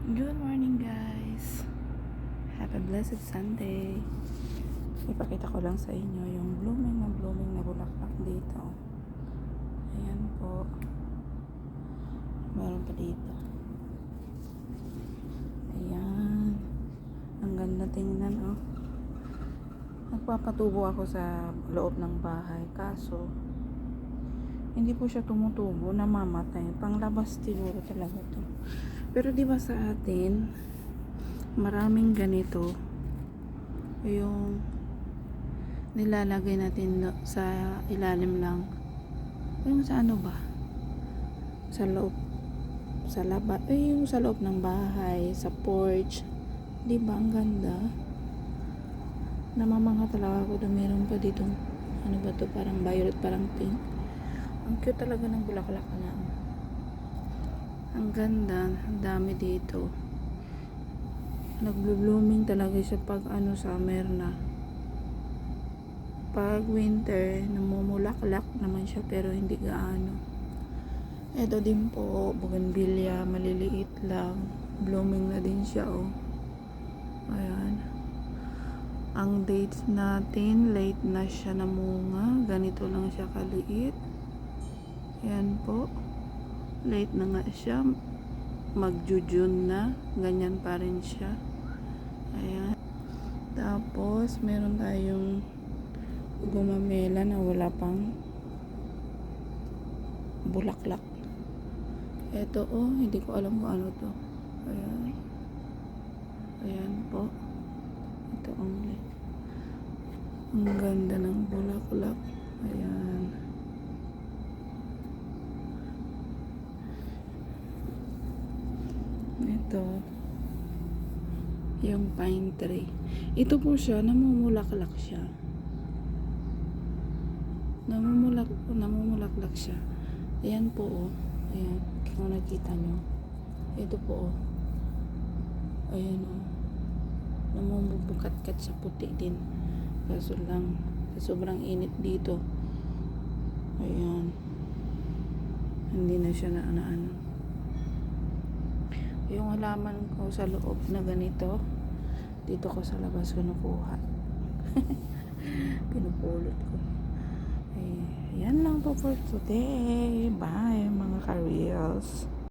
Good morning guys. Have a blessed Sunday. Ipakita ko lang sa inyo yung blooming na bulaklak dito. Ayan po. Meron pa dito. Ayan. Ang ganda tingnan oh. Nagpapatubo ako sa loob ng bahay. Kaso, hindi po siya tumutubo, namamatay. Panglabas siguro talaga to. Pero di ba sa atin, maraming ganito yung nilalagay natin sa ilalim lang. Yung sa ano ba? Sa loob, sa laba, yung sa loob ng bahay, sa porch. Di ba ang ganda? Namamanga talaga ako na meron pa dito. Ano ba to? Parang violet, parang pink. Ang cute talaga ng bulaklak na. Ang ganda, ang dami dito. Nagbo-blooming talaga siya pag summer na. Pag winter, namumulaklak naman siya pero hindi gaano. Ito din po, bougainvillea, maliliit lang. Blooming na din siya oh. Ayan. Ang dates natin, late na siya namunga. Ganito lang siya kaliit. Ayan po. Late na nga siya. Mag-June na. Ganyan pa rin siya. Ayan. Tapos, meron tayong gumamela na wala pang bulaklak. Ito oh, hindi ko alam kung ano to. Ayan. Ayan po. Ito ang ganda ng bulaklak. Ayan. Ito yung pine tree. Ito po siya, namumulaklak siya. Namumulaklak siya. Ayan po oh. Ayan, kung nakita nyo. Ito po oh. Ayan oh. Namumubukat-kat sa puti din. Kaso lang, sobrang init dito. Ayan. Hindi na siya na ano. Yung halaman ko sa loob na ganito, dito ko sa labas ko nakuha. Pinupulot ko. Yan lang po for today. Bye mga ka-reels.